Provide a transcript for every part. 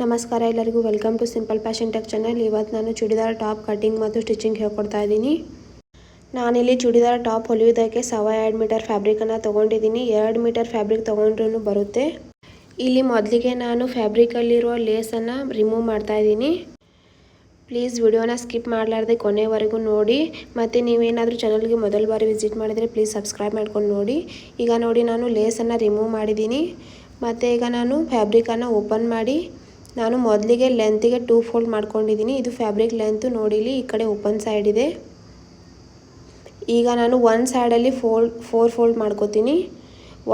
ನಮಸ್ಕಾರ ಎಲ್ಲರಿಗೂ welcome to simple fashion tech channel. ಇವತ್ತು ನಾನು ಚೂಡಿದಾರ್ ಟಾಪ್ ಕಟಿಂಗ್ ಮತ್ತು ಸ್ಟಿಚಿಂಗ್ ಹೇಳ್ಕೊಡ್ತಾ ಇದ್ದೀನಿ. ನಾನಿಲ್ಲಿ ಚೂಡಿದಾರ್ ಟಾಪ್ ಹೊಲಿಯೋದಕ್ಕೆ 1.5 ಮೀಟರ್ ಫ್ಯಾಬ್ರಿಕನ್ನು ತೊಗೊಂಡಿದ್ದೀನಿ. 2 ಮೀಟರ್ ಫ್ಯಾಬ್ರಿಕ್ ತೊಗೊಂಡ್ರೂ ಬರುತ್ತೆ. ಇಲ್ಲಿ ಮೊದಲಿಗೆ ನಾನು ಫ್ಯಾಬ್ರಿಕಲ್ಲಿರುವ ಲೇಸನ್ನು ರಿಮೂವ್ ಮಾಡ್ತಾ ಇದ್ದೀನಿ. ಪ್ಲೀಸ್ ವಿಡಿಯೋನ ಸ್ಕಿಪ್ ಮಾಡಲಾರ್ದೆ ಕೊನೆವರೆಗೂ ನೋಡಿ. ಮತ್ತು ನೀವೇನಾದರೂ ಚಾನಲ್ಗೆ ಮೊದಲ ಬಾರಿ ವಿಸಿಟ್ ಮಾಡಿದರೆ ಪ್ಲೀಸ್ ಸಬ್ಸ್ಕ್ರೈಬ್ ಮಾಡ್ಕೊಂಡು ನೋಡಿ. ಈಗ ನೋಡಿ ನಾನು ಲೇಸನ್ನು ರಿಮೂವ್ ಮಾಡಿದ್ದೀನಿ. ಮತ್ತು ಈಗ ನಾನು ಫ್ಯಾಬ್ರಿಕನ್ನು ಓಪನ್ ಮಾಡಿ ನಾನು ಮೊದಲಿಗೆ ಲೆಂತಿಗೆ 2 ಫೋಲ್ಡ್ ಮಾಡ್ಕೊಂಡಿದ್ದೀನಿ. ಇದು ಫ್ಯಾಬ್ರಿಕ್ ಲೆಂತ್ ನೋಡಿಲಿ, ಈ ಕಡೆ ಓಪನ್ ಸೈಡ್ ಇದೆ. ಈಗ ನಾನು ಒಂದು ಸೈಡಲ್ಲಿ 4 ಫೋಲ್ಡ್ ಮಾಡ್ಕೋತೀನಿ.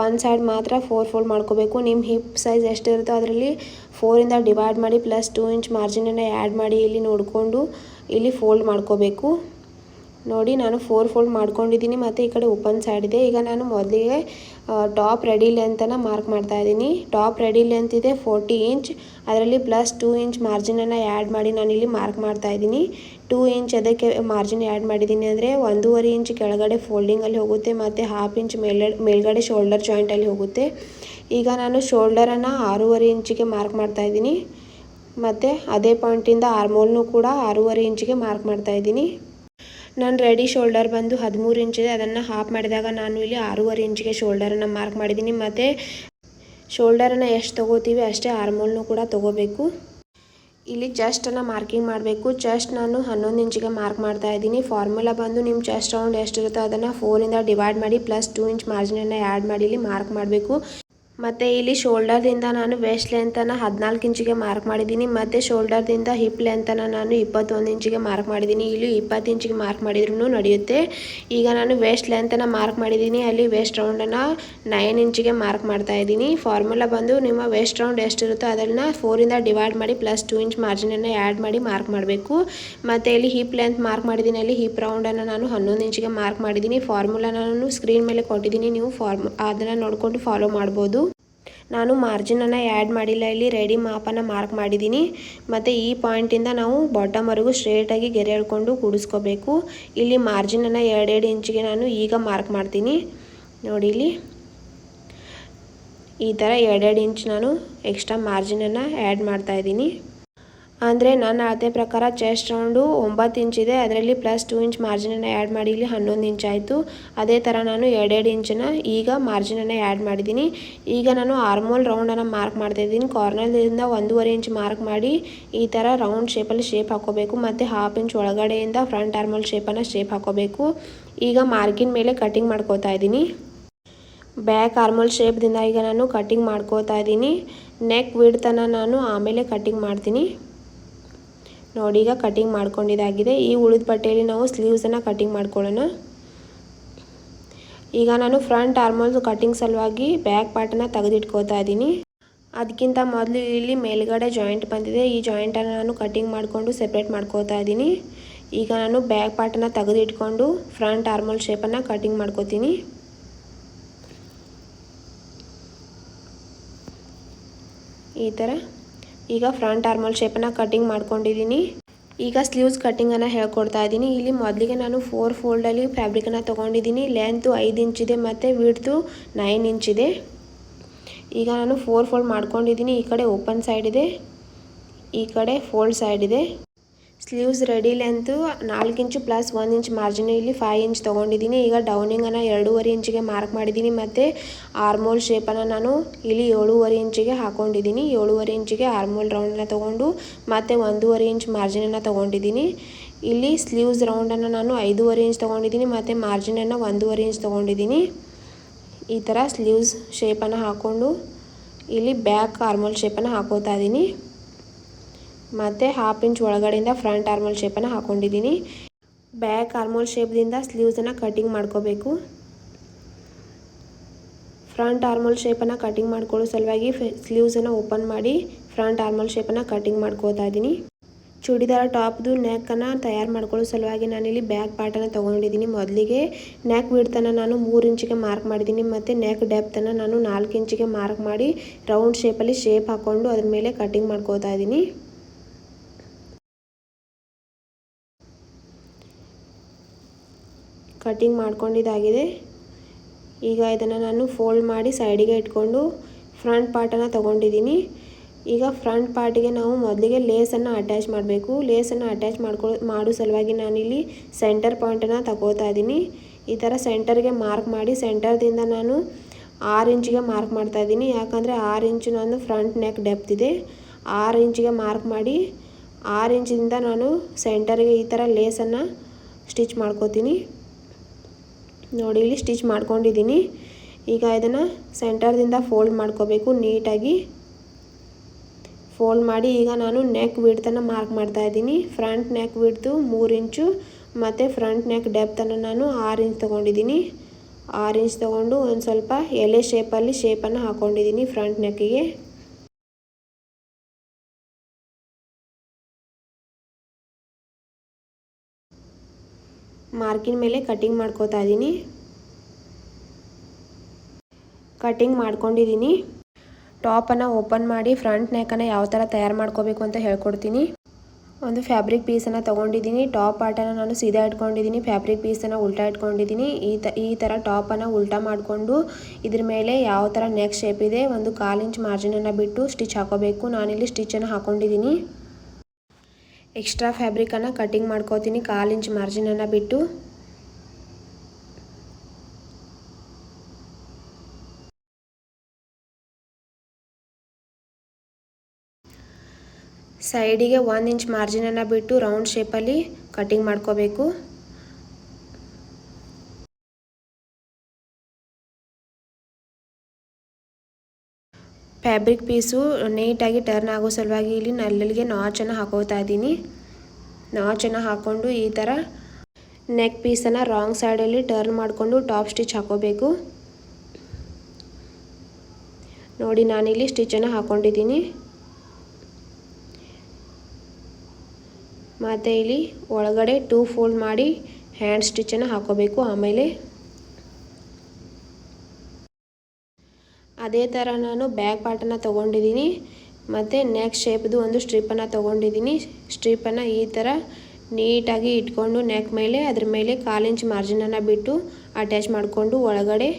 ಒಂದು ಸೈಡ್ ಮಾತ್ರ 4 ಫೋಲ್ಡ್ ಮಾಡ್ಕೋಬೇಕು. ನಿಮ್ಮ ಹಿಪ್ ಸೈಜ್ ಎಷ್ಟಿರುತ್ತೋ ಅದರಲ್ಲಿ 4ಇಂದ ಡಿವೈಡ್ ಮಾಡಿ ಪ್ಲಸ್ 2 ಇಂಚ್ ಮಾರ್ಜಿನನ್ನು ಆ್ಯಡ್ ಮಾಡಿ ಇಲ್ಲಿ ನೋಡಿಕೊಂಡು ಇಲ್ಲಿ ಫೋಲ್ಡ್ ಮಾಡ್ಕೋಬೇಕು. ನೋಡಿ ನಾನು 4 ಫೋಲ್ಡ್ ಮಾಡ್ಕೊಂಡಿದ್ದೀನಿ ಮತ್ತು ಈ ಕಡೆ ಓಪನ್ ಸೈಡ್ ಇದೆ. ಈಗ ನಾನು ಮೊದಲಿಗೆ ಟಾಪ್ ರೆಡಿ ಲೆಂತನ್ನು ಮಾರ್ಕ್ ಮಾಡ್ತಾ ಇದ್ದೀನಿ. ಟಾಪ್ ರೆಡಿ ಲೆಂತ್ ಇದೆ 40 ಇಂಚ್, ಅದರಲ್ಲಿ ಪ್ಲಸ್ 2 ಇಂಚ್ ಮಾರ್ಜಿನನ್ನು ಆ್ಯಡ್ ಮಾಡಿ ನಾನಿಲ್ಲಿ ಮಾರ್ಕ್ ಮಾಡ್ತಾ ಇದ್ದೀನಿ. 2 ಇಂಚ್ ಅದಕ್ಕೆ ಮಾರ್ಜಿನ್ ಆ್ಯಡ್ ಮಾಡಿದ್ದೀನಿ ಅಂದರೆ 1.5 ಇಂಚ್ ಕೆಳಗಡೆ ಫೋಲ್ಡಿಂಗಲ್ಲಿ ಹೋಗುತ್ತೆ ಮತ್ತು 1/2 ಇಂಚ್ ಮೇಲ್ಗಡೆ ಶೋಲ್ಡರ್ ಜಾಯಿಂಟಲ್ಲಿ ಹೋಗುತ್ತೆ. ಈಗ ನಾನು ಶೋಲ್ಡರನ್ನು 6.5 ಇಂಚಿಗೆ ಮಾರ್ಕ್ ಮಾಡ್ತಾ ಇದ್ದೀನಿ ಮತ್ತು ಅದೇ ಪಾಯಿಂಟಿಂದ ಆರ್ಮೋಲ್ನೂ ಕೂಡ 6.5 ಇಂಚಿಗೆ ಮಾರ್ಕ್ ಮಾಡ್ತಾ ಇದ್ದೀನಿ. ನಾನು ರೆಡಿ ಶೋಲ್ಡರ್ ಬಂದು 13 ಇಂಚಿದೆ, ಅದನ್ನು ಹಾಫ್ ಮಾಡಿದಾಗ ನಾನು ಇಲ್ಲಿ 6.5 ಇಂಚಿಗೆ ಶೋಲ್ಡರನ್ನು ಮಾರ್ಕ್ ಮಾಡಿದ್ದೀನಿ. ಮತ್ತು ಶೋಲ್ಡರನ್ನು ಎಷ್ಟು ತೊಗೋತೀವಿ ಅಷ್ಟೇ ಆರ್ಮೋಲ್ನೂ ಕೂಡ ತೊಗೋಬೇಕು. ಇಲ್ಲಿ ಚೆಸ್ಟನ್ನು ಮಾರ್ಕಿಂಗ್ ಮಾಡಬೇಕು. ಚೆಸ್ಟ್ ನಾನು 11 ಇಂಚಿಗೆ ಮಾರ್ಕ್ ಮಾಡ್ತಾ ಇದ್ದೀನಿ. ಫಾರ್ಮುಲಾ ಬಂದು ನಿಮ್ಮ ಚೆಸ್ಟ್ ರೌಂಡ್ ಎಷ್ಟಿರುತ್ತೋ ಅದನ್ನು 4ಇಂದ ಡಿವೈಡ್ ಮಾಡಿ ಪ್ಲಸ್ 2 ಇಂಚ್ ಮಾರ್ಜಿನನ್ನು ಆ್ಯಡ್ ಮಾಡಿ ಇಲ್ಲಿ ಮಾರ್ಕ್ ಮಾಡಬೇಕು. ಮತ್ತು ಇಲ್ಲಿ ಶೋಲ್ಡರ್ದಿಂದ ನಾನು ವೇಸ್ಟ್ ಲೆಂತನ್ನು 14 ಇಂಚಿಗೆ ಮಾರ್ಕ್ ಮಾಡಿದ್ದೀನಿ ಮತ್ತು ಶೋಲ್ಡರ್ದಿಂದ ಹಿಪ್ ಲೆಂತನ್ನು ನಾನು 21 ಇಂಚಿಗೆ ಮಾರ್ಕ್ ಮಾಡಿದ್ದೀನಿ. ಇಲ್ಲಿ 20 ಇಂಚಿಗೆ ಮಾರ್ಕ್ ಮಾಡಿದ್ರೂ ನಡೆಯುತ್ತೆ. ಈಗ ನಾನು ವೇಸ್ಟ್ ಲೆಂತನ್ನು ಮಾರ್ಕ್ ಮಾಡಿದ್ದೀನಿ, ಅಲ್ಲಿ ವೇಸ್ಟ್ ರೌಂಡನ್ನು 9 ಇಂಚಿಗೆ ಮಾರ್ಕ್ ಮಾಡ್ತಾ ಇದ್ದೀನಿ. ಫಾರ್ಮುಲಾ ಬಂದು ನಿಮ್ಮ ವೇಸ್ಟ್ ರೌಂಡ್ ಎಷ್ಟಿರುತ್ತೋ ಅದನ್ನು 4ಇಂದ ಡಿವೈಡ್ ಮಾಡಿ ಪ್ಲಸ್ 2 ಇಂಚ್ ಮಾರ್ಜಿನನ್ನು ಆ್ಯಡ್ ಮಾಡಿ ಮಾರ್ಕ್ ಮಾಡಬೇಕು. ಮತ್ತು ಇಲ್ಲಿ ಹಿಪ್ ಲೆಂತ್ ಮಾರ್ಕ್ ಮಾಡಿದ್ದೀನಿ, ಅಲ್ಲಿ ಹಿಪ್ ರೌಂಡನ್ನು ನಾನು 11 ಇಂಚಿಗೆ ಮಾರ್ಕ್ ಮಾಡಿದ್ದೀನಿ. ಫಾರ್ಮುಲಾ ನಾನು ಸ್ಕ್ರೀನ್ ಮೇಲೆ ಕೊಟ್ಟಿದ್ದೀನಿ, ನೀವು ಅದನ್ನು ನೋಡಿಕೊಂಡು ಫಾಲೋ ಮಾಡ್ಬೋದು. ನಾನು ಮಾರ್ಜಿನನ್ನು ಆ್ಯಡ್ ಮಾಡಿಲ್ಲ, ಇಲ್ಲಿ ರೆಡಿ ಮಾಪನ್ನು ಮಾರ್ಕ್ ಮಾಡಿದ್ದೀನಿ. ಮತ್ತು ಈ ಪಾಯಿಂಟಿಂದ ನಾವು ಬಾಟಮ್ವರೆಗೂ ಸ್ಟ್ರೇಟಾಗಿ ಗೆರೆ ಎಳ್ಕೊಂಡು ಕೂಡಿಸ್ಕೋಬೇಕು. ಇಲ್ಲಿ ಮಾರ್ಜಿನನ್ನು 2 ಇಂಚಿಗೆ ನಾನು ಈಗ ಮಾರ್ಕ್ ಮಾಡ್ತೀನಿ. ನೋಡಿ ಇಲ್ಲಿ ಈ ಥರ 2 ಇಂಚ್ ನಾನು ಎಕ್ಸ್ಟ್ರಾ ಮಾರ್ಜಿನನ್ನು ಆ್ಯಡ್ ಮಾಡ್ತಾ ಇದ್ದೀನಿ. ಅಂದರೆ ನನ್ನ ಅಳತೆ ಪ್ರಕಾರ ಚೆಸ್ಟ್ ರೌಂಡು 9 ಇಂಚಿದೆ, ಅದರಲ್ಲಿ ಪ್ಲಸ್ 2 ಇಂಚ್ ಮಾರ್ಜಿನನ್ನು ಆ್ಯಡ್ ಮಾಡಿ ಇಲ್ಲಿ 11 ಇಂಚ್ ಆಯಿತು. ಅದೇ ಥರ ನಾನು 2 ಇಂಚನ್ನು ಈಗ ಮಾರ್ಜಿನನ್ನು ಆ್ಯಡ್ ಮಾಡಿದ್ದೀನಿ. ಈಗ ನಾನು ಆರ್ಮೋಲ್ ರೌಂಡನ್ನು ಮಾರ್ಕ್ ಮಾಡ್ತಾಯಿದ್ದೀನಿ. ಕಾರ್ನರ್ದಿಂದ 1.5 ಇಂಚ್ ಮಾರ್ಕ್ ಮಾಡಿ ಈ ಥರ ರೌಂಡ್ ಶೇಪಲ್ಲಿ ಶೇಪ್ ಹಾಕೋಬೇಕು ಮತ್ತು 1/2 ಇಂಚ್ ಒಳಗಡೆಯಿಂದ ಫ್ರಂಟ್ ಆರ್ಮೋಲ್ ಶೇಪ್ ಹಾಕೋಬೇಕು. ಈಗ ಮಾರ್ಕಿನ ಮೇಲೆ ಕಟಿಂಗ್ ಮಾಡ್ಕೋತಾ ಇದ್ದೀನಿ. ಬ್ಯಾಕ್ ಆರ್ಮೋಲ್ ಶೇಪ್ದಿಂದ ಈಗ ನಾನು ಕಟಿಂಗ್ ಮಾಡ್ಕೋತಾ ಇದ್ದೀನಿ. ನೆಕ್ ವಿಡ್ತನ್ನು ನಾನು ಆಮೇಲೆ ಕಟಿಂಗ್ ಮಾಡ್ತೀನಿ. ನೋಡಿ ಈಗ ಕಟಿಂಗ್ ಮಾಡ್ಕೊಂಡಿದ್ದಾಗಿದೆ. ಈ ಉಳಿದ ಬಟ್ಟೆಯಲ್ಲಿ ನಾವು ಸ್ಲೀವ್ಸನ್ನು ಕಟಿಂಗ್ ಮಾಡ್ಕೊಳ್ಳೋಣ. ಈಗ ನಾನು ಫ್ರಂಟ್ ಆರ್ಮೋಲ್ ಕಟಿಂಗ್ ಸಲುವಾಗಿ ಬ್ಯಾಕ್ ಪಾರ್ಟನ್ನು ತೆಗೆದಿಟ್ಕೋತಾ ಇದ್ದೀನಿ. ಅದಕ್ಕಿಂತ ಮೊದಲು ಇಲ್ಲಿ ಮೇಲ್ಗಡೆ ಜಾಯಿಂಟ್ ಬಂದಿದೆ, ಈ ಜಾಯಿಂಟನ್ನು ನಾನು ಕಟಿಂಗ್ ಮಾಡಿಕೊಂಡು ಸೆಪ್ರೇಟ್ ಮಾಡ್ಕೋತಾ ಇದ್ದೀನಿ. ಈಗ ನಾನು ಬ್ಯಾಕ್ ಪಾರ್ಟನ್ನು ತೆಗೆದಿಟ್ಕೊಂಡು ಫ್ರಂಟ್ ಆರ್ಮೋಲ್ ಶೇಪನ್ನು ಕಟಿಂಗ್ ಮಾಡ್ಕೋತೀನಿ. ಈ ಥರ ಈಗ ಫ್ರಂಟ್ ಆರ್ಮೋಲ್ ಶೇಪನ್ನು ಕಟಿಂಗ್ ಮಾಡ್ಕೊಂಡಿದ್ದೀನಿ. ಈಗ ಸ್ಲೀವ್ಸ್ ಕಟ್ಟಿಂಗನ್ನು ಹೇಳ್ಕೊಡ್ತಾ ಇದ್ದೀನಿ. ಇಲ್ಲಿ ಮೊದಲಿಗೆ ನಾನು 4 ಫೋಲ್ಡಲ್ಲಿ ಫ್ಯಾಬ್ರಿಕನ್ನು ತೊಗೊಂಡಿದ್ದೀನಿ. ಲೆಂತು 5 ಇಂಚಿದೆ ಮತ್ತು ವಿಡ್ತು 9 ಇಂಚಿದೆ. ಈಗ ನಾನು 4 ಫೋಲ್ಡ್ ಮಾಡ್ಕೊಂಡಿದ್ದೀನಿ. ಈ ಕಡೆ ಓಪನ್ ಸೈಡ್ ಇದೆ, ಈ ಕಡೆ ಫೋಲ್ಡ್ ಸೈಡ್ ಇದೆ. ಸ್ಲೀವ್ಸ್ ರೆಡಿ ಲೆಂತು 4 ಇಂಚು ಪ್ಲಸ್ 1 ಇಂಚ್ ಮಾರ್ಜಿನ್ ಇಲ್ಲಿ 5 ಇಂಚ್ ತೊಗೊಂಡಿದ್ದೀನಿ. ಈಗ ಡೌನಿಂಗನ್ನು 2.5 ಇಂಚಿಗೆ ಮಾರ್ಕ್ ಮಾಡಿದ್ದೀನಿ ಮತ್ತು ಆರ್ಮೋಲ್ ಶೇಪನ್ನು ನಾನು ಇಲ್ಲಿ 7.5 ಇಂಚಿಗೆ ಹಾಕ್ಕೊಂಡಿದ್ದೀನಿ. 7.5 ಇಂಚಿಗೆ ಆರ್ಮೋಲ್ ರೌಂಡನ್ನು ತೊಗೊಂಡು ಮತ್ತು 1.5 ಇಂಚ್ ಮಾರ್ಜಿನನ್ನು ತೊಗೊಂಡಿದ್ದೀನಿ. ಇಲ್ಲಿ ಸ್ಲೀವ್ಸ್ ರೌಂಡನ್ನು ನಾನು 5.5 ಇಂಚ್ ತೊಗೊಂಡಿದ್ದೀನಿ ಮತ್ತು ಮಾರ್ಜಿನನ್ನು 1.5 ಇಂಚ್ ತೊಗೊಂಡಿದ್ದೀನಿ. ಈ ಥರ ಸ್ಲೀವ್ಸ್ ಶೇಪನ್ನು ಹಾಕ್ಕೊಂಡು ಇಲ್ಲಿ ಬ್ಯಾಕ್ ಆರ್ಮೋಲ್ ಶೇಪನ್ನು ಹಾಕೋತಾ ಇದ್ದೀನಿ ಮತ್ತು 1/2 ಇಂಚ್ ಒಳಗಡೆಯಿಂದ ಫ್ರಂಟ್ ಆರ್ಮೋಲ್ ಶೇಪನ್ನು ಹಾಕ್ಕೊಂಡಿದ್ದೀನಿ. ಬ್ಯಾಕ್ ಆರ್ಮೋಲ್ ಶೇಪ್ದಿಂದ ಸ್ಲೀವ್ಸನ್ನು ಕಟಿಂಗ್ ಮಾಡ್ಕೋಬೇಕು. ಫ್ರಂಟ್ ಆರ್ಮೋಲ್ ಶೇಪನ್ನು ಕಟಿಂಗ್ ಮಾಡ್ಕೊಳ್ಳೋ ಸಲುವಾಗಿ ಸ್ಲೀವ್ಸನ್ನು ಓಪನ್ ಮಾಡಿ ಫ್ರಂಟ್ ಆರ್ಮೋಲ್ ಶೇಪನ್ನು ಕಟಿಂಗ್ ಮಾಡ್ಕೋತಾ ಇದ್ದೀನಿ. ಚೂಡಿದಾರ ಟಾಪ್ದು ನೆಕ್ಕನ್ನು ತಯಾರು ಮಾಡ್ಕೊಳ್ಳೋ ಸಲುವಾಗಿ ನಾನಿಲ್ಲಿ ಬ್ಯಾಕ್ ಪಾರ್ಟನ್ನು ತೊಗೊಂಡಿದ್ದೀನಿ. ಮೊದಲಿಗೆ ನೆಕ್ ವಿಡ್ತನ್ನು ನಾನು 3 ಇಂಚಿಗೆ ಮಾರ್ಕ್ ಮಾಡಿದ್ದೀನಿ ಮತ್ತು ನೆಕ್ ಡೆಪ್ತನ್ನು ನಾನು 4 ಇಂಚಿಗೆ ಮಾರ್ಕ್ ಮಾಡಿ ರೌಂಡ್ ಶೇಪಲ್ಲಿ ಶೇಪ್ ಹಾಕ್ಕೊಂಡು ಅದ್ರ ಮೇಲೆ ಕಟಿಂಗ್ ಮಾಡ್ಕೋತಾ ಇದ್ದೀನಿ. ಕಟಿಂಗ್ ಮಾಡ್ಕೊಂಡಿದ್ದಾಗಿದೆ. ಈಗ ಇದನ್ನು ನಾನು ಫೋಲ್ಡ್ ಮಾಡಿ ಸೈಡಿಗೆ ಇಟ್ಕೊಂಡು ಫ್ರಂಟ್ ಪಾರ್ಟನ್ನು ತೊಗೊಂಡಿದ್ದೀನಿ. ಈಗ ಫ್ರಂಟ್ ಪಾರ್ಟಿಗೆ ನಾವು ಮೊದಲಿಗೆ ಲೇಸನ್ನು ಅಟ್ಯಾಚ್ ಮಾಡಬೇಕು. ಲೇಸನ್ನು ಅಟ್ಯಾಚ್ ಮಾಡೋ ಸಲುವಾಗಿ ನಾನಿಲ್ಲಿ ಸೆಂಟರ್ ಪಾಯಿಂಟನ್ನು ತಗೋತಾ ಇದ್ದೀನಿ. ಈ ಥರ ಸೆಂಟರ್ಗೆ ಮಾರ್ಕ್ ಮಾಡಿ ಸೆಂಟರ್ದಿಂದ ನಾನು 6 ಇಂಚಿಗೆ ಮಾರ್ಕ್ ಮಾಡ್ತಾ ಇದ್ದೀನಿ. ಯಾಕಂದರೆ 6 ಇಂಚು ನಾನು ಫ್ರಂಟ್ ನೆಕ್ ಡೆಪ್ತ್ ಇದೆ. 6 ಇಂಚಿಗೆ ಮಾರ್ಕ್ ಮಾಡಿ 6 ಇಂಚಿಂದ ನಾನು ಸೆಂಟರ್ಗೆ ಈ ಥರ ಲೇಸನ್ನು ಸ್ಟಿಚ್ ಮಾಡ್ಕೋತೀನಿ. ನೋಡಿ ಇಲ್ಲಿ ಸ್ಟಿಚ್ ಮಾಡ್ಕೊಂಡಿದ್ದೀನಿ. ಈಗ ಇದನ್ನು ಸೆಂಟರ್ದಿಂದ ಫೋಲ್ಡ್ ಮಾಡ್ಕೋಬೇಕು. ನೀಟಾಗಿ ಫೋಲ್ಡ್ ಮಾಡಿ ಈಗ ನಾನು ನೆಕ್ ವಿಡ್ತನ್ನು ಮಾರ್ಕ್ ಮಾಡ್ತಾ ಇದ್ದೀನಿ. ಫ್ರಂಟ್ ನೆಕ್ ವಿಡ್ತು 3 ಇಂಚು ಮತ್ತು ಫ್ರಂಟ್ ನೆಕ್ ಡೆಪ್ತನ್ನು ನಾನು 6 ಇಂಚ್ ತೊಗೊಂಡಿದ್ದೀನಿ. 6 ಇಂಚ್ ತೊಗೊಂಡು ಒಂದು ಸ್ವಲ್ಪ ಎಲೆ ಶೇಪನ್ನು ಹಾಕ್ಕೊಂಡಿದ್ದೀನಿ ಫ್ರಂಟ್ ನೆಕ್ಕಿಗೆ. ಮಾರ್ಕಿನ ಮೇಲೆ ಕಟಿಂಗ್ ಮಾಡ್ಕೋತಾ ಇದ್ದೀನಿ. ಕಟಿಂಗ್ ಮಾಡ್ಕೊಂಡಿದ್ದೀನಿ. ಟಾಪನ್ನು ಓಪನ್ ಮಾಡಿ ಫ್ರಂಟ್ ನೆಕ್ಕನ್ನು ಯಾವ ಥರ ತಯಾರು ಮಾಡ್ಕೋಬೇಕು ಅಂತ ಹೇಳ್ಕೊಡ್ತೀನಿ. ಒಂದು ಫ್ಯಾಬ್ರಿಕ್ ಪೀಸನ್ನು ತೊಗೊಂಡಿದ್ದೀನಿ. ಟಾಪ್ ಪಾರ್ಟನ್ನು ನಾನು ಸೀದಾ ಇಟ್ಕೊಂಡಿದ್ದೀನಿ, ಫ್ಯಾಬ್ರಿಕ್ ಪೀಸನ್ನು ಉಲ್ಟಾ ಇಟ್ಕೊಂಡಿದ್ದೀನಿ. ಈ ಥರ ಟಾಪನ್ನು ಉಲ್ಟಾ ಮಾಡಿಕೊಂಡು ಇದ್ರ ಮೇಲೆ ಯಾವ ಥರ ನೆಕ್ ಶೇಪ್ ಇದೆ ಒಂದು 1/4 ಇಂಚ್ ಮಾರ್ಜಿನನ್ನು ಬಿಟ್ಟು ಸ್ಟಿಚ್ ಹಾಕೋಬೇಕು. ನಾನಿಲ್ಲಿ ಸ್ಟಿಚ್ಚನ್ನು ಹಾಕ್ಕೊಂಡಿದ್ದೀನಿ. ಎಕ್ಸ್ಟ್ರಾ ಫ್ಯಾಬ್ರಿಕನ್ನು ಕಟಿಂಗ್ ಮಾಡ್ಕೋತೀನಿ 1/4 ಇಂಚ್ ಮಾರ್ಜಿನನ್ನು ಬಿಟ್ಟು. ಸೈಡಿಗೆ 1 ಇಂಚ್ ಮಾರ್ಜಿನನ್ನು ಬಿಟ್ಟು ರೌಂಡ್ ಶೇಪಲ್ಲಿ ಕಟಿಂಗ್ ಮಾಡ್ಕೋಬೇಕು. ಫ್ಯಾಬ್ರಿಕ್ ಪೀಸು ನೀಟಾಗಿ ಟರ್ನ್ ಆಗೋ ಸಲುವಾಗಿ ಇಲ್ಲಿ ನಲ್ಲಿಗೆ ನಾಚನ್ನು ಹಾಕೋತಾ ಇದ್ದೀನಿ. ನಾಚನ್ನು ಹಾಕ್ಕೊಂಡು ಈ ಥರ ನೆಕ್ ಪೀಸನ್ನು ರಾಂಗ್ ಸೈಡಲ್ಲಿ ಟರ್ನ್ ಮಾಡಿಕೊಂಡು ಟಾಪ್ ಸ್ಟಿಚ್ ಹಾಕೋಬೇಕು. ನೋಡಿ ನಾನಿಲ್ಲಿ ಸ್ಟಿಚ್ಚನ್ನು ಹಾಕ್ಕೊಂಡಿದ್ದೀನಿ. ಮತ್ತು ಇಲ್ಲಿ ಒಳಗಡೆ 2 ಫೋಲ್ಡ್ ಮಾಡಿ ಹ್ಯಾಂಡ್ ಸ್ಟಿಚ್ಚನ್ನು ಹಾಕೋಬೇಕು. ಆಮೇಲೆ ಅದೇ ಥರ ನಾನು ಬ್ಯಾಕ್ ಪಾರ್ಟನ್ನು ತೊಗೊಂಡಿದ್ದೀನಿ ಮತ್ತು ನೆಕ್ ಶೇಪ್ದು ಒಂದು ಸ್ಟ್ರಿಪ್ಪನ್ನು ತೊಗೊಂಡಿದ್ದೀನಿ. ಸ್ಟ್ರಿಪ್ಪನ್ನು ಈ ಥರ ನೀಟಾಗಿ ಇಟ್ಕೊಂಡು ನೆಕ್ ಮೇಲೆ ಅದ್ರ ಮೇಲೆ 1/4 ಇಂಚ್ ಮಾರ್ಜಿನನ್ನು ಬಿಟ್ಟು ಅಟ್ಯಾಚ್ ಮಾಡಿಕೊಂಡು ಒಳಗಡೆ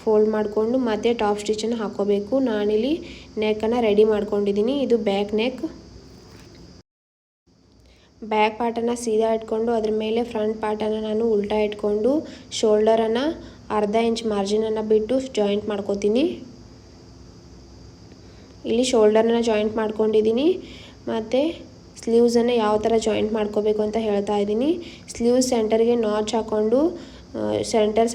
ಫೋಲ್ಡ್ ಮಾಡಿಕೊಂಡು ಮತ್ತೆ ಟಾಪ್ ಸ್ಟಿಚ್ಚನ್ನು ಹಾಕೋಬೇಕು. ನಾನಿಲ್ಲಿ ನೆಕ್ಕನ್ನು ರೆಡಿ ಮಾಡ್ಕೊಂಡಿದ್ದೀನಿ. ಇದು ಬ್ಯಾಕ್ ನೆಕ್. ಬ್ಯಾಕ್ ಪಾರ್ಟನ್ನು ಸೀದಾ ಇಟ್ಕೊಂಡು ಅದ್ರ ಮೇಲೆ ಫ್ರಂಟ್ ಪಾರ್ಟನ್ನು ನಾನು ಉಲ್ಟಾ ಇಟ್ಕೊಂಡು ಶೋಲ್ಡರನ್ನು 1/2 ಇಂಚ್ ಮಾರ್ಜಿನನ್ನು ಬಿಟ್ಟು ಜಾಯಿಂಟ್ ಮಾಡ್ಕೋತೀನಿ. ಇಲ್ಲಿ ಶೋಲ್ಡರನ್ನ ಜಾಯಿಂಟ್ ಮಾಡ್ಕೊಂಡಿದ್ದೀನಿ ಮತ್ತು ಸ್ಲೀವ್ಸನ್ನು ಯಾವ ಥರ ಜಾಯಿಂಟ್ ಮಾಡ್ಕೋಬೇಕು ಅಂತ ಹೇಳ್ತಾ ಇದ್ದೀನಿ. ಸ್ಲೀವ್ಸ್ ಸೆಂಟರ್ಗೆ ನಾಚ್ ಹಾಕ್ಕೊಂಡು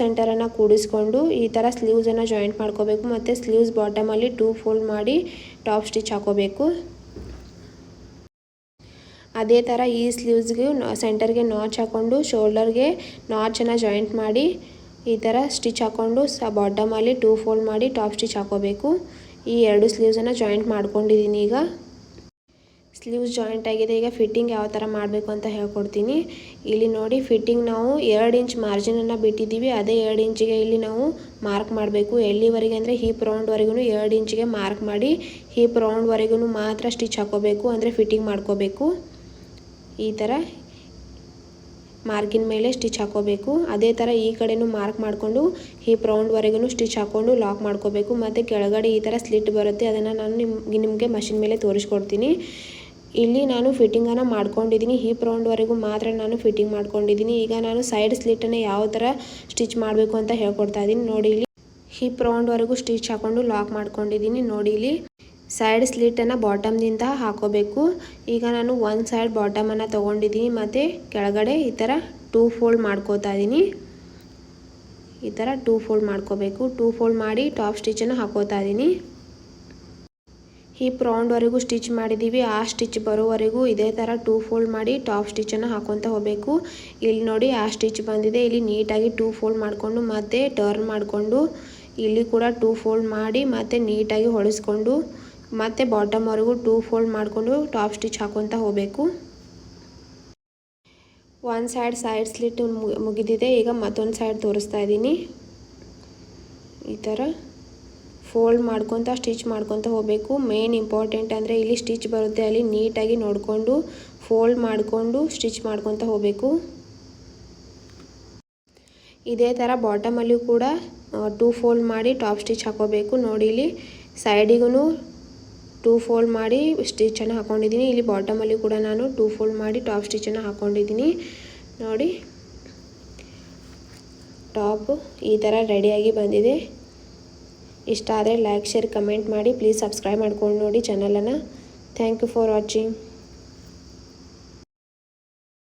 ಸೆಂಟರನ್ನು ಕೂಡಿಸ್ಕೊಂಡು ಈ ಥರ ಸ್ಲೀವ್ಸನ್ನು ಜಾಯಿಂಟ್ ಮಾಡ್ಕೋಬೇಕು. ಮತ್ತು ಸ್ಲೀವ್ಸ್ ಬಾಟಮಲ್ಲಿ 2 ಫೋಲ್ಡ್ ಮಾಡಿ ಟಾಪ್ ಸ್ಟಿಚ್ ಹಾಕೋಬೇಕು. ಅದೇ ಥರ ಈ ಸ್ಲೀವ್ಸ್ಗೆ ಸೆಂಟರ್ಗೆ ನಾಚ್ ಹಾಕ್ಕೊಂಡು ಶೋಲ್ಡರ್ಗೆ ನಾಚನ್ನು ಜಾಯಿಂಟ್ ಮಾಡಿ ಈ ಥರ ಸ್ಟಿಚ್ ಹಾಕ್ಕೊಂಡು ಬಾಟಮಲ್ಲಿ 2 ಫೋಲ್ಡ್ ಮಾಡಿ ಟಾಪ್ ಸ್ಟಿಚ್ ಹಾಕೋಬೇಕು. ಈ 2 ಸ್ಲೀವ್ಸನ್ನು ಜಾಯಿಂಟ್ ಮಾಡ್ಕೊಂಡಿದ್ದೀನಿ. ಈಗ ಸ್ಲೀವ್ಸ್ ಜಾಯಿಂಟ್ ಆಗಿದೆ. ಈಗ ಫಿಟ್ಟಿಂಗ್ ಯಾವ ಥರ ಮಾಡಬೇಕು ಅಂತ ಹೇಳ್ಕೊಡ್ತೀನಿ. ಇಲ್ಲಿ ನೋಡಿ ಫಿಟ್ಟಿಂಗ್ ನಾವು 2 ಇಂಚ್ ಮಾರ್ಜಿನನ್ನು ಬಿಟ್ಟಿದ್ದೀವಿ. ಅದೇ 2 ಇಂಚಿಗೆ ಇಲ್ಲಿ ನಾವು ಮಾರ್ಕ್ ಮಾಡಬೇಕು. ಎಲ್ಲಿವರೆಗೆ ಅಂದರೆ ಹೀಪ್ ರೌಂಡ್ವರೆಗೂ 2 ಇಂಚಿಗೆ ಮಾರ್ಕ್ ಮಾಡಿ ಹೀಪ್ ರೌಂಡ್ವರೆಗೂ ಮಾತ್ರ ಸ್ಟಿಚ್ ಹಾಕೋಬೇಕು, ಅಂದರೆ ಫಿಟ್ಟಿಂಗ್ ಮಾಡ್ಕೋಬೇಕು. ಈ ಥರ ಮಾರ್ಕಿನ ಮೇಲೆ ಸ್ಟಿಚ್ ಹಾಕೋಬೇಕು. ಅದೇ ಥರ ಈ ಕಡೆನೂ ಮಾರ್ಕ್ ಮಾಡಿಕೊಂಡು ಹೀಪ್ ರೌಂಡ್ವರೆಗೂ ಸ್ಟಿಚ್ ಹಾಕ್ಕೊಂಡು ಲಾಕ್ ಮಾಡ್ಕೋಬೇಕು. ಮತ್ತು ಕೆಳಗಡೆ ಈ ಥರ ಸ್ಲಿಟ್ ಬರುತ್ತೆ, ಅದನ್ನು ನಾನು ನಿಮಗೆ ಮಷಿನ್ ಮೇಲೆ ತೋರಿಸ್ಕೊಡ್ತೀನಿ. ಇಲ್ಲಿ ನಾನು ಫಿಟ್ಟಿಂಗನ್ನು ಮಾಡ್ಕೊಂಡಿದ್ದೀನಿ. ಹೀಪ್ ರೌಂಡ್ವರೆಗೂ ಮಾತ್ರ ನಾನು ಫಿಟ್ಟಿಂಗ್ ಮಾಡ್ಕೊಂಡಿದ್ದೀನಿ. ಈಗ ನಾನು ಸೈಡ್ ಸ್ಲಿಟ್ಟನ್ನು ಯಾವ ಥರ ಸ್ಟಿಚ್ ಮಾಡಬೇಕು ಅಂತ ಹೇಳ್ಕೊಡ್ತಾ ಇದ್ದೀನಿ. ನೋಡಿ ಇಲ್ಲಿ ಹೀಪ್ ರೌಂಡ್ವರೆಗೂ ಸ್ಟಿಚ್ ಹಾಕ್ಕೊಂಡು ಲಾಕ್ ಮಾಡ್ಕೊಂಡಿದ್ದೀನಿ. ನೋಡಿ ಇಲ್ಲಿ ಸೈಡ್ ಸ್ಲಿಟ್ಟನ್ನು ಬಾಟಮ್ನಿಂದ ಹಾಕೋಬೇಕು. ಈಗ ನಾನು ಒಂದು ಸೈಡ್ ಬಾಟಮನ್ನು ತೊಗೊಂಡಿದ್ದೀನಿ ಮತ್ತು ಕೆಳಗಡೆ ಈ ಥರ 2 ಫೋಲ್ಡ್ ಮಾಡ್ಕೋತಾ ಇದ್ದೀನಿ. ಈ ಥರ 2 ಫೋಲ್ಡ್ ಮಾಡ್ಕೋಬೇಕು. 2 ಫೋಲ್ಡ್ ಮಾಡಿ ಟಾಪ್ ಸ್ಟಿಚ್ಚನ್ನು ಹಾಕೋತಾ ಇದ್ದೀನಿ. ಹೀಪ್ ರೌಂಡ್ವರೆಗೂ ಸ್ಟಿಚ್ ಮಾಡಿದ್ದೀವಿ. ಆ ಸ್ಟಿಚ್ ಬರೋವರೆಗೂ ಇದೇ ಥರ 2 ಫೋಲ್ಡ್ ಮಾಡಿ ಟಾಪ್ ಸ್ಟಿಚ್ಚನ್ನು ಹಾಕೊತಾ ಹೋಗಬೇಕು. ಇಲ್ಲಿ ನೋಡಿ ಆ ಸ್ಟಿಚ್ ಬಂದಿದೆ. ಇಲ್ಲಿ ನೀಟಾಗಿ 2 ಫೋಲ್ಡ್ ಮಾಡಿಕೊಂಡು ಮತ್ತೆ ಟರ್ನ್ ಮಾಡಿಕೊಂಡು ಇಲ್ಲಿ ಕೂಡ 2 ಫೋಲ್ಡ್ ಮಾಡಿ ಮತ್ತೆ ನೀಟಾಗಿ ಹೊಳಿಸ್ಕೊಂಡು ಮತ್ತು ಬಾಟಮ್ವರೆಗೂ 2 ಫೋಲ್ಡ್ ಮಾಡಿಕೊಂಡು ಟಾಪ್ ಸ್ಟಿಚ್ ಹಾಕೊತಾ ಹೋಗಬೇಕು. ಒಂದು ಸೈಡ್ ಸ್ಲಿಟ್ ಮುಗಿದಿದೆ. ಈಗ ಮತ್ತೊಂದು ಸೈಡ್ ತೋರಿಸ್ತಾ ಇದ್ದೀನಿ. ಈ ಥರ ಫೋಲ್ಡ್ ಮಾಡ್ಕೊತ ಸ್ಟಿಚ್ ಮಾಡ್ಕೊತ ಹೋಗಬೇಕು. ಮೇನ್ ಇಂಪಾರ್ಟೆಂಟ್ ಅಂದರೆ ಇಲ್ಲಿ ಸ್ಟಿಚ್ ಬರುತ್ತೆ, ಅಲ್ಲಿ ನೀಟಾಗಿ ನೋಡಿಕೊಂಡು ಫೋಲ್ಡ್ ಮಾಡಿಕೊಂಡು ಸ್ಟಿಚ್ ಮಾಡ್ಕೊತ ಹೋಗಬೇಕು. ಇದೇ ಥರ ಬಾಟಮಲ್ಲಿಯೂ ಕೂಡ 2 ಫೋಲ್ಡ್ ಮಾಡಿ ಟಾಪ್ ಸ್ಟಿಚ್ ಹಾಕೋಬೇಕು. ನೋಡಿ ಇಲ್ಲಿ ಸೈಡಿಗೂ 2 ಫೋಲ್ಡ್ ಮಾಡಿ ಸ್ಟಿಚನ್ನು ಹಾಕ್ಕೊಂಡಿದ್ದೀನಿ. ಇಲ್ಲಿ ಬಾಟಮಲ್ಲಿ ಕೂಡ ನಾನು 2 ಫೋಲ್ಡ್ ಮಾಡಿ ಟಾಪ್ ಸ್ಟಿಚನ್ನು ಹಾಕ್ಕೊಂಡಿದ್ದೀನಿ. ನೋಡಿ ಟಾಪ್ ಈ ಥರ ರೆಡಿಯಾಗಿ ಬಂದಿದೆ. ಇಷ್ಟ ಆದರೆ ಲೈಕ್ ಶೇರ್ ಕಮೆಂಟ್ ಮಾಡಿ. ಪ್ಲೀಸ್ ಸಬ್ಸ್ಕ್ರೈಬ್ ಮಾಡ್ಕೊಂಡು ನೋಡಿ ಚಾನಲನ್ನು. Thank you for watching.